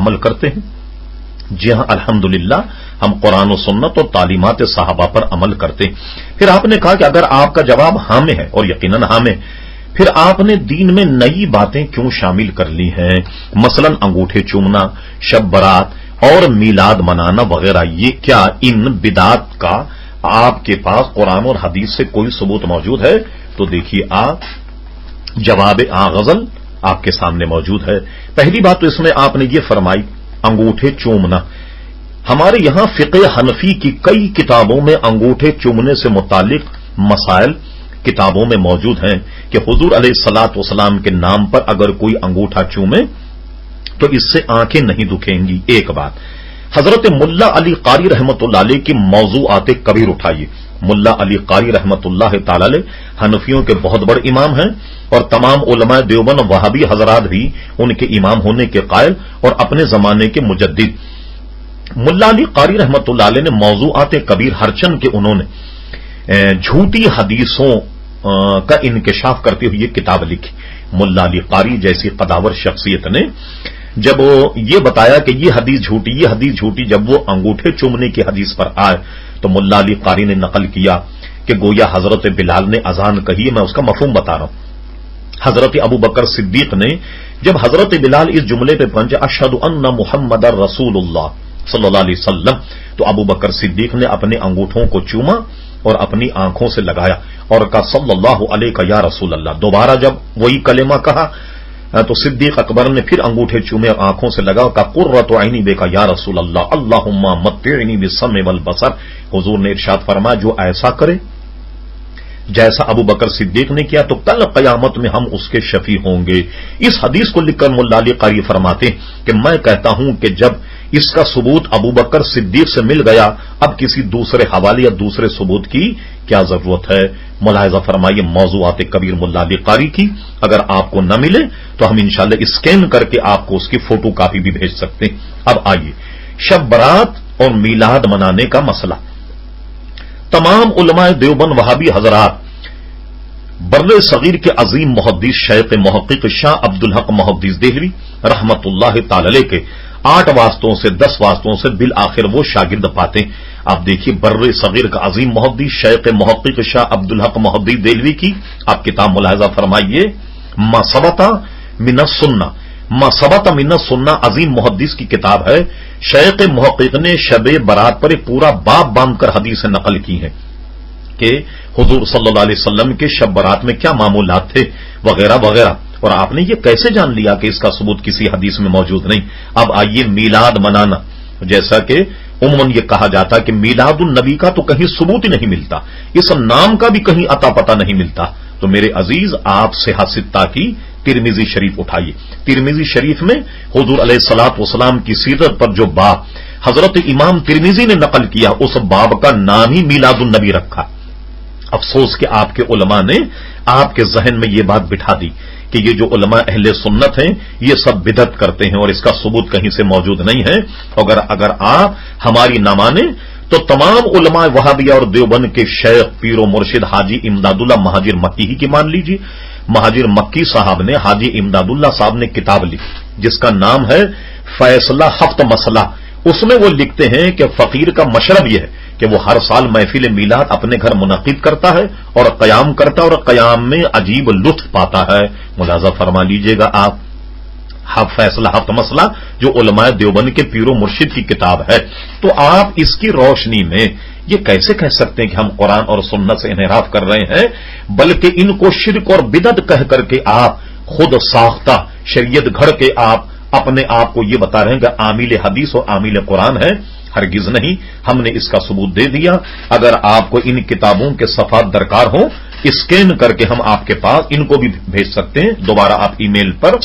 عمل کرتے ہیں؟ جی ہاں، الحمدللہ ہم قرآن و سنت اور تعلیمات صحابہ پر عمل کرتے ہیں۔ پھر آپ نے کہا کہ اگر آپ کا جواب ہاں میں ہے، اور یقیناً ہاں میں، پھر آپ نے دین میں نئی باتیں کیوں شامل کر لی ہیں؟ مثلا انگوٹھے چومنا، شب برات اور میلاد منانا وغیرہ، یہ کیا ان بدعات کا آپ کے پاس قرآن اور حدیث سے کوئی ثبوت موجود ہے؟ تو دیکھیے، جواب غزل آپ کے سامنے موجود ہے۔ پہلی بات تو اس میں آپ نے یہ فرمائی انگوٹھے چومنا۔ ہمارے یہاں فقہ حنفی کی کئی کتابوں میں انگوٹھے چومنے سے متعلق مسائل کتابوں میں موجود ہیں کہ حضور علیہ الصلوۃ والسلام کے نام پر اگر کوئی انگوٹھا چومے تو اس سے آنکھیں نہیں دکھیں گی۔ ایک بات، حضرت ملا علی قاری رحمت اللہ علیہ کی موضوعات کبیر اٹھائیے۔ ملا علی قاری رحمت اللہ تعالی علیہ حنفیوں کے بہت بڑے امام ہیں، اور تمام علماء دیوبند وہابی حضرات بھی ان کے امام ہونے کے قائل اور اپنے زمانے کے مجدد۔ ملا علی قاری رحمت اللہ علیہ نے موضوعات کبیر ہرچند کے انہوں نے جھوٹی حدیثوں کا انکشاف کرتے ہوئے یہ کتاب لکھی۔ ملا علی قاری جیسی قداور شخصیت نے جب یہ بتایا کہ یہ حدیث جھوٹی، جب وہ انگوٹھے چومنے کی حدیث پر آئے تو ملا علی قاری نے نقل کیا کہ گویا حضرت بلال نے اذان کہی ہے، میں اس کا مفہوم بتا رہا ہوں۔ حضرت ابو بکر صدیق نے جب حضرت بلال اس جملے پہ پہنچے اشہد ان محمد رسول اللہ صلی اللہ علیہ وسلم، تو ابو بکر صدیق نے اپنے انگوٹھوں کو چوما اور اپنی آنکھوں سے لگایا اور کہا صلی اللہ علیہ یا رسول اللہ۔ دوبارہ جب وہی کلمہ کہا تو صدیق اکبر نے پھر انگوٹھے چومے، آنکھوں سے لگا، کہا قرۃ عینی بک یا رسول اللہ، اللہم متعنی بالسمع والبصر۔ حضور نے ارشاد فرمایا جو ایسا کرے جیسا ابو بکر صدیق نے کیا تو کل قیامت میں ہم اس کے شفیع ہوں گے۔ اس حدیث کو لکھ کر ملا علی قاری فرماتے ہیں کہ میں کہتا ہوں کہ جب اس کا ثبوت ابو بکر صدیق سے مل گیا، اب کسی دوسرے حوالے یا دوسرے ثبوت کی کیا ضرورت ہے؟ ملاحظہ فرمائیے موضوعات کبیر ملا علی قاری کی، اگر آپ کو نہ ملے تو ہم انشاءاللہ اسکین کر کے آپ کو اس کی فوٹو کاپی بھی بھیج سکتے ہیں۔ اب آئیے شب برات اور میلاد منانے کا مسئلہ۔ تمام علماء دیوبند وہابی حضرات بر صغیر کے عظیم محدث شیخ محقق شاہ عبدالحق محدث دہلوی رحمت اللہ تعالی علیہ کے 8 واسطوں سے 10 واسطوں سے بالآخر وہ شاگرد پاتے ہیں۔ آپ دیکھیے بر صغیر کا عظیم محدث شیخ محقق شاہ عبدالحق محدث دہلوی کی آپ کتاب ملاحظہ فرمائیے ما ثبت من السنہ عظیم محدث کی کتاب ہے۔ شیخ محقق نے شب برات پر ایک پورا باب باندھ کر حدیثیں نقل کی ہیں کہ حضور صلی اللہ علیہ وسلم کے شب برات میں کیا معمولات تھے وغیرہ وغیرہ، اور آپ نے یہ کیسے جان لیا کہ اس کا ثبوت کسی حدیث میں موجود نہیں؟ اب آئیے میلاد منانا، جیسا کہ عموماً یہ کہا جاتا ہے کہ میلاد النبی کا تو کہیں ثبوت ہی نہیں ملتا، اس نام کا بھی کہیں عطا پتہ نہیں ملتا، تو میرے عزیز آپ صحیح ستہ کی ترمذی شریف اٹھائیے۔ ترمذی شریف میں حضور علیہ الصلوۃ والسلام کی سیرت پر جو باب حضرت امام ترمذی نے نقل کیا، اس باب کا نام ہی میلاد النبی رکھا۔ افسوس کہ آپ کے علماء نے آپ کے ذہن میں یہ بات بٹھا دی کہ یہ جو علماء اہل سنت ہیں یہ سب بدعت کرتے ہیں اور اس کا ثبوت کہیں سے موجود نہیں ہے۔ اگر آپ ہماری نہ مانیں تو تمام علماء وہابیہ اور دیوبند کے شیخ پیر و مرشد حاجی امداد اللہ مہاجر مکی ہی کی مان لیجیے۔ مہاجر مکی صاحب نے، حاجی امداد اللہ صاحب نے کتاب لکھی جس کا نام ہے فیصلہ ہفت مسئلہ۔ اس میں وہ لکھتے ہیں کہ فقیر کا مشرب یہ ہے کہ وہ ہر سال محفل میلاد اپنے گھر منعقد کرتا ہے اور قیام کرتا ہے اور قیام میں عجیب لطف پاتا ہے۔ ملاحظہ فرما لیجئے گا آپ، فیصلہ ہفت مسئلہ جو علماء دیوبند کے پیر و مرشد کی کتاب ہے، تو آپ اس کی روشنی میں یہ کیسے کہہ سکتے ہیں کہ ہم قرآن اور سنت سے انحراف کر رہے ہیں، بلکہ ان کو شرک اور بدعت کہہ کر کے آپ خود ساختہ شریعت گھڑ کے آپ اپنے آپ کو یہ بتا رہے ہیں کہ عامل حدیث اور عامل قرآن ہے۔ ہرگز نہیں، ہم نے اس کا ثبوت دے دیا۔ اگر آپ کو ان کتابوں کے صفحات درکار ہوں، اسکین کر کے ہم آپ کے پاس ان کو بھی بھیج سکتے ہیں۔ دوبارہ آپ ای میل پر